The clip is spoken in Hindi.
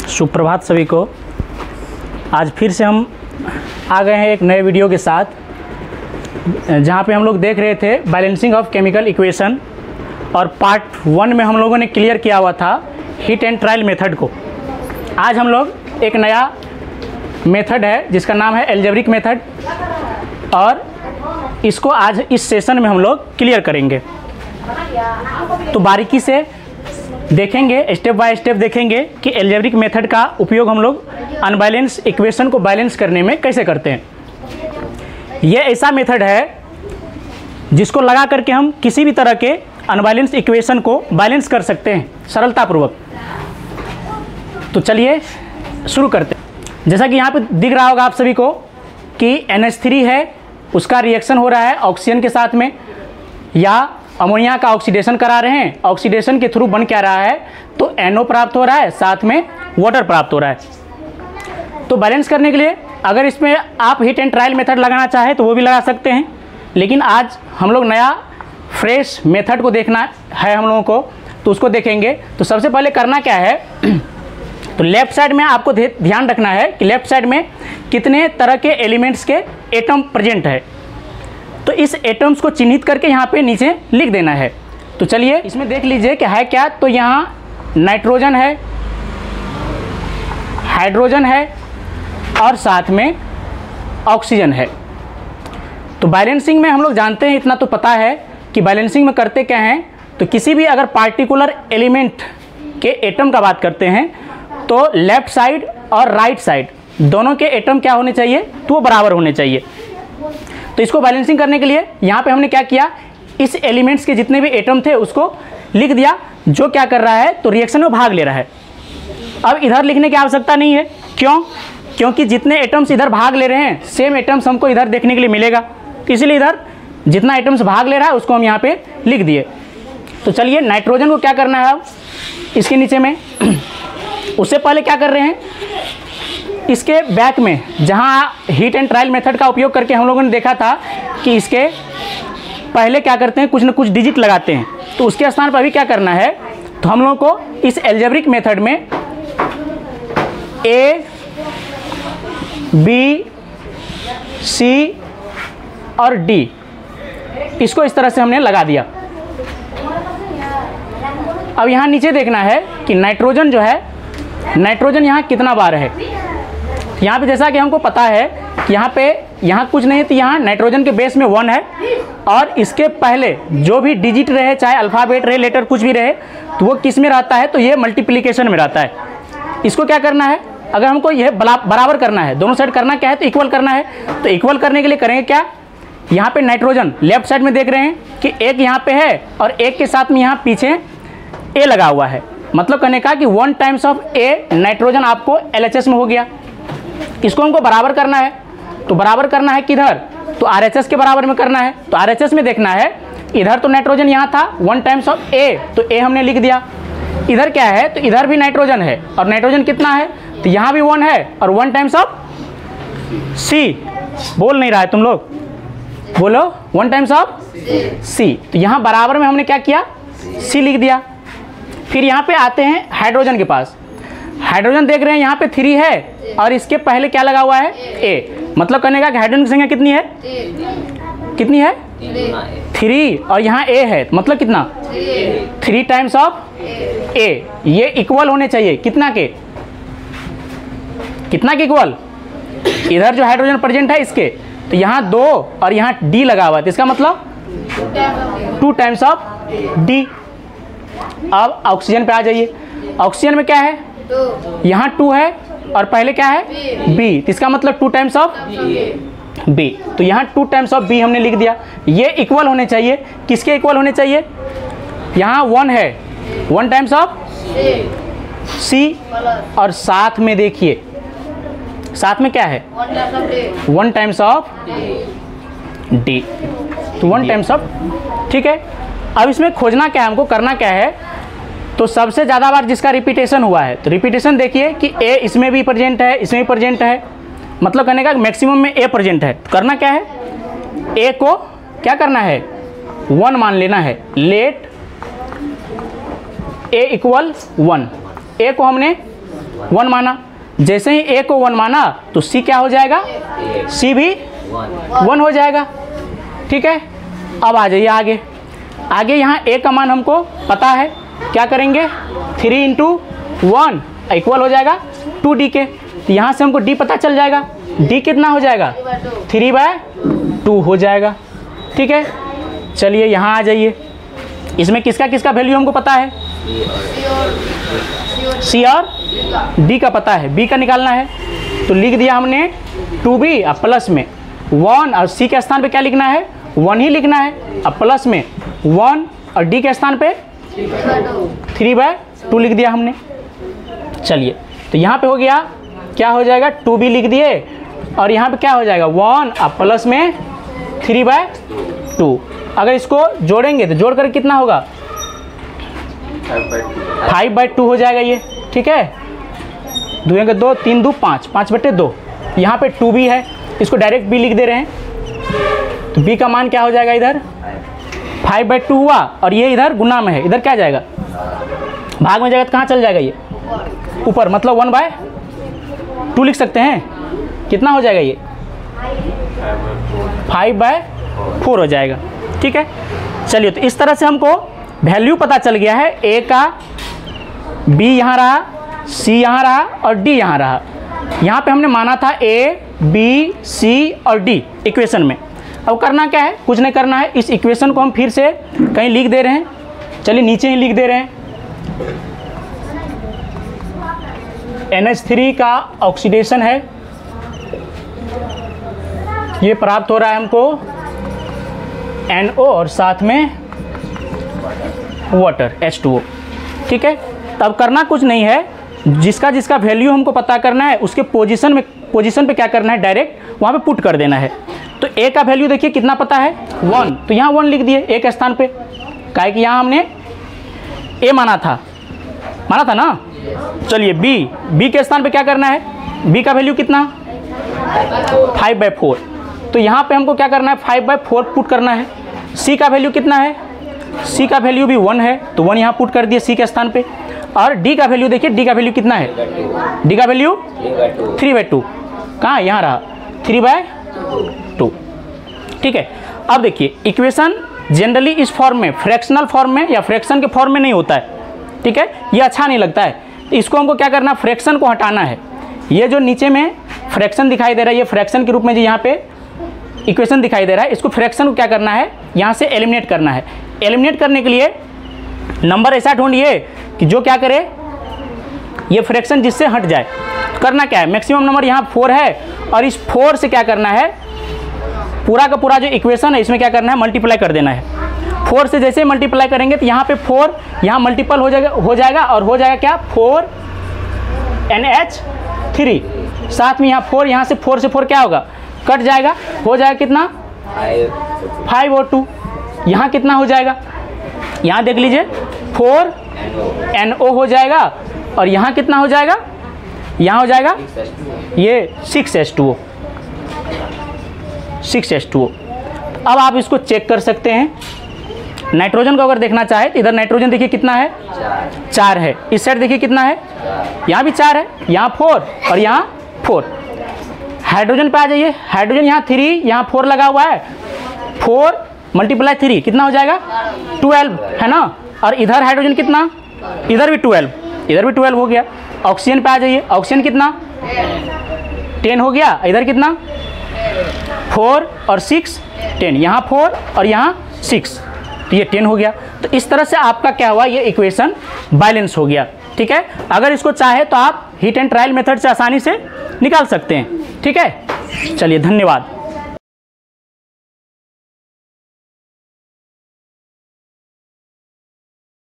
सुप्रभात सभी को। आज फिर से हम आ गए हैं एक नए वीडियो के साथ, जहां पे हम लोग देख रहे थे बैलेंसिंग ऑफ केमिकल इक्वेशन, और पार्ट 1 में हम लोगों ने क्लियर किया हुआ था हीट एंड ट्रायल मेथड को। आज हम लोग एक नया मेथड है जिसका नाम है अलजेब्रिक मेथड, और इसको आज इस सेशन में हम लोग क्लियर करेंगे। तो बारीकी से देखेंगे, स्टेप बाय स्टेप देखेंगे कि अलजेब्रिक मेथड का उपयोग हम लोग अनबैलेंस इक्वेशन को बैलेंस करने में कैसे करते हैं। यह ऐसा मेथड है जिसको लगा करके हम किसी भी तरह के अनबैलेंस इक्वेशन को बैलेंस कर सकते हैं सरलतापूर्वक। तो चलिए शुरू करते हैं। जैसा कि यहाँ पे दिख रहा होगा आप सभी को कि NH3 है, उसका रिएक्शन हो रहा है ऑक्सीजन के साथ में, या अमोनिया का ऑक्सीडेशन करा रहे हैं। ऑक्सीडेशन के थ्रू बन क्या रहा है, तो NO प्राप्त हो रहा है, साथ में वाटर प्राप्त हो रहा है। तो बैलेंस करने के लिए अगर इसमें आप हीट एंड ट्रायल मेथड लगाना चाहें तो वो भी लगा सकते हैं, लेकिन आज हम लोग नया फ्रेश मेथड को देखना है हम लोगों को, तो उसको देखेंगे। तो सबसे पहले करना क्या है, तो लेफ्ट साइड में आपको ध्यान रखना है कि लेफ्ट साइड में कितने तरह के एलिमेंट्स के एटम प्रेजेंट है। तो इस एटम्स को चिन्हित करके यहाँ पे नीचे लिख देना है। तो चलिए इसमें देख लीजिए कि है क्या। तो यहाँ नाइट्रोजन है, हाइड्रोजन है और साथ में ऑक्सीजन है। तो बैलेंसिंग में हम लोग जानते हैं, इतना तो पता है कि बैलेंसिंग में करते क्या हैं। तो किसी भी अगर पार्टिकुलर एलिमेंट के एटम का बात करते हैं तो लेफ्ट साइड और राइट साइड दोनों के एटम क्या होने चाहिए, तो वो बराबर होने चाहिए। तो इसको बैलेंसिंग करने के लिए यहाँ पे हमने क्या किया, इस एलिमेंट्स के जितने भी एटम थे उसको लिख दिया, जो क्या कर रहा है, तो रिएक्शन में भाग ले रहा है। अब इधर लिखने की आवश्यकता नहीं है, क्यों? क्योंकि जितने एटम्स इधर भाग ले रहे हैं सेम एटम्स हमको इधर देखने के लिए मिलेगा, इसलिए इधर जितना एटम्स भाग ले रहा है उसको हम यहाँ पे लिख दिए। तो चलिए नाइट्रोजन को क्या करना है अब इसके नीचे में उससे पहले क्या कर रहे हैं, इसके बैक में जहाँ हीट एंड ट्रायल मेथड का उपयोग करके हम लोगों ने देखा था कि इसके पहले क्या करते हैं, कुछ न कुछ डिजिट लगाते हैं। तो उसके स्थान पर भी क्या करना है, तो हम लोगों को इस अलजेब्रिक मेथड में A, B, C और D इसको इस तरह से हमने लगा दिया। अब यहाँ नीचे देखना है कि नाइट्रोजन जो है, नाइट्रोजन यहाँ कितना बार है। यहाँ पे जैसा कि हमको पता है कि यहाँ कुछ नहीं है, तो यहाँ नाइट्रोजन के बेस में 1 है, और इसके पहले जो भी डिजिट रहे, चाहे अल्फ़ाबेट रहे, लेटर कुछ भी रहे, तो वो किस में रहता है, तो ये मल्टीप्लिकेशन में रहता है। इसको क्या करना है, अगर हमको यह बराबर करना है, दोनों साइड करना क्या है, तो इक्वल करना है। तो इक्वल करने के लिए करेंगे क्या, यहाँ पे नाइट्रोजन लेफ्ट साइड में देख रहे हैं कि एक यहाँ पे है और एक के साथ में यहाँ पीछे A लगा हुआ है। मतलब कहने का कि 1 टाइम्स ऑफ A नाइट्रोजन आपको LHS में हो गया। इसको हमको बराबर करना है, तो बराबर करना है किधर, तो RHS के बराबर में करना है। तो RHS में देखना है, इधर तो नाइट्रोजन यहाँ था 1 टाइम्स ऑफ A, तो A हमने लिख दिया। इधर क्या है, तो इधर भी नाइट्रोजन है, और नाइट्रोजन कितना है, तो यहाँ भी 1 है, और 1 टाइम्स ऑफ C। बोल नहीं रहा है तुम लोग, बोलो 1 टाइम्स ऑफ C। तो यहाँ बराबर में हमने क्या किया, C लिख दिया। फिर यहाँ पे आते हैं हाइड्रोजन के पास। हाइड्रोजन देख रहे हैं यहाँ पे 3 है, और इसके पहले क्या लगा हुआ है, A। मतलब कहने का कि हाइड्रोजन की संख्या कितनी है, कितनी है, 3, और यहाँ A है, मतलब कितना, 3 टाइम्स ऑफ A। ये इक्वल होने चाहिए कितना के, कितना के इक्वल, इधर जो हाइड्रोजन प्रेजेंट है इसके, तो यहाँ 2 और यहाँ D लगा हुआ है, तो इसका मतलब 2 टाइम्स ऑफ D। अब ऑक्सीजन पे आ जाइए। ऑक्सीजन में क्या है, यहाँ 2 है और पहले क्या है, B, तो इसका मतलब 2 टाइम्स ऑफ B। तो यहाँ 2 टाइम्स ऑफ B हमने लिख दिया। ये इक्वल होने चाहिए, किसके इक्वल होने चाहिए, यहाँ 1 है, 1 टाइम्स ऑफ C, और साथ में देखिए, साथ में क्या है, 1 टाइम्स ऑफ D। तो 1 टाइम्स ऑफ, ठीक है। अब इसमें खोजना क्या है, हमको करना क्या है, तो सबसे ज़्यादा बार जिसका रिपीटेशन हुआ है, तो रिपीटेशन देखिए कि A इसमें भी प्रेजेंट है, इसमें भी प्रेजेंट है, मतलब कहने का मैक्सिमम में A प्रेजेंट है। तो करना क्या है, A को क्या करना है, 1 मान लेना है। लेट A इक्वल 1, A को हमने 1 माना, जैसे ही ए को 1 माना तो सी क्या हो जाएगा, सी भी 1 हो जाएगा। ठीक है, अब आ जाइए आगे। आगे यहाँ ए का मान हमको पता है, क्या करेंगे 3 × 1 इक्वल हो जाएगा 2d के। तो यहाँ से हमको d पता चल जाएगा, d कितना हो जाएगा 3/2 हो जाएगा। ठीक है, चलिए यहाँ आ जाइए। इसमें किसका किसका वैल्यू हमको पता है, c और d का पता है, b का निकालना है। तो लिख दिया हमने 2b, अब प्लस में 1 और c के स्थान पे क्या लिखना है 1 ही लिखना है। अब प्लस में 1 और d के स्थान पे 3/2 लिख दिया हमने। चलिए, तो यहाँ पे हो गया, क्या हो जाएगा 2b लिख दिए, और यहाँ पे क्या हो जाएगा 1 और प्लस में 3/2। अगर इसको जोड़ेंगे तो जोड़ कर कितना होगा 5/2 हो जाएगा ये। ठीक है, 2 के 2, 3 2 5, 5/2। यहाँ पे 2b है, इसको डायरेक्ट b लिख दे रहे हैं। तो b का मान क्या हो जाएगा, इधर 5/2 हुआ, और ये इधर गुना में है, इधर क्या जाएगा भाग में जाएगा, तो कहाँ चल जाएगा ये ऊपर, मतलब 1/2 लिख सकते हैं। कितना हो जाएगा ये 5/4 हो जाएगा। ठीक है, चलिए, तो इस तरह से हमको वैल्यू पता चल गया है। ए का, b यहाँ रहा, c यहाँ रहा और d यहाँ रहा। यहाँ पे हमने माना था a, b, c और d इक्वेशन में। अब करना क्या है, कुछ नहीं करना है, इस इक्वेशन को हम फिर से कहीं लिख दे रहे हैं। चलिए नीचे ही लिख दे रहे हैं। NH3 का ऑक्सीडेशन है, ये प्राप्त हो रहा है हमको NO और साथ में वाटर H2O। ठीक है, तब करना कुछ नहीं है, जिसका जिसका वैल्यू हमको पता करना है उसके पोजीशन पे क्या करना है, डायरेक्ट वहाँ पे पुट कर देना है। तो A का वैल्यू देखिए कितना पता है 1, तो यहाँ 1 लिख दिए A के स्थान पे, काहे कि यहाँ हमने A माना था ना। चलिए B के स्थान पे क्या करना है, B का वैल्यू कितना 5/4, तो यहाँ पे हमको क्या करना है 5/4 पुट करना है। C का वैल्यू कितना है, C का वैल्यू भी 1 है, तो 1 यहाँ पुट कर दिए C के स्थान पे। और D का वैल्यू देखिए, D का वैल्यू कितना है, D का वैल्यू 3/2, कहाँ यहाँ रहा 3/2। ठीक है, अब देखिए इक्वेशन जनरली इस फॉर्म में, फ्रैक्शनल फॉर्म में या फ्रैक्शन के फॉर्म में नहीं होता है। ठीक है, ये अच्छा नहीं लगता है, इसको हमको क्या करना है, फ्रैक्शन को हटाना है। ये जो नीचे में फ्रैक्शन दिखाई दे रहा है, ये फ्रैक्शन के रूप में जो यहाँ पे इक्वेशन दिखाई दे रहा है, इसको फ्रैक्शन को क्या करना है, यहाँ से एलिमिनेट करना है। एलिमिनेट करने के लिए नंबर ऐसा ढूंढिए कि जो क्या करे, ये फ्रैक्शन जिससे हट जाए। करना क्या है, मैक्सिमम नंबर यहाँ 4 है, और इस 4 से क्या करना है, पूरा का पूरा जो इक्वेशन है इसमें क्या करना है, मल्टीप्लाई कर देना है। 4 से जैसे मल्टीप्लाई करेंगे तो यहाँ पे 4 यहाँ मल्टीपल हो जाएगा और हो जाएगा क्या 4NH3, साथ में यहाँ 4, यहाँ से 4 से 4 क्या होगा, कट जाएगा, हो जाएगा कितना 5O2। यहाँ कितना हो जाएगा, यहाँ देख लीजिए 4NO हो जाएगा, और यहाँ कितना हो जाएगा, यहाँ हो जाएगा ये 6H2O। अब आप इसको चेक कर सकते हैं। नाइट्रोजन को अगर देखना चाहे तो इधर नाइट्रोजन देखिए कितना है 4 है, इस साइड देखिए कितना है, यहाँ भी 4 है, यहाँ 4 और यहाँ 4। हाइड्रोजन पे आ जाइए, हाइड्रोजन यहाँ 3, यहाँ 4 लगा हुआ है, 4 × 3 कितना हो जाएगा 12 है ना। और इधर हाइड्रोजन कितना, इधर भी 12, इधर भी 12 हो गया। ऑक्सीजन पे आ जाइए, ऑक्सीजन कितना 10 हो गया, इधर कितना 4 और 6 10, यहाँ 4 और यहाँ 6, तो ये 10 हो गया। तो इस तरह से आपका क्या हुआ, ये इक्वेशन बैलेंस हो गया। ठीक है, अगर इसको चाहे तो आप हीट एंड ट्रायल मेथड से आसानी से निकाल सकते हैं। ठीक है, चलिए धन्यवाद।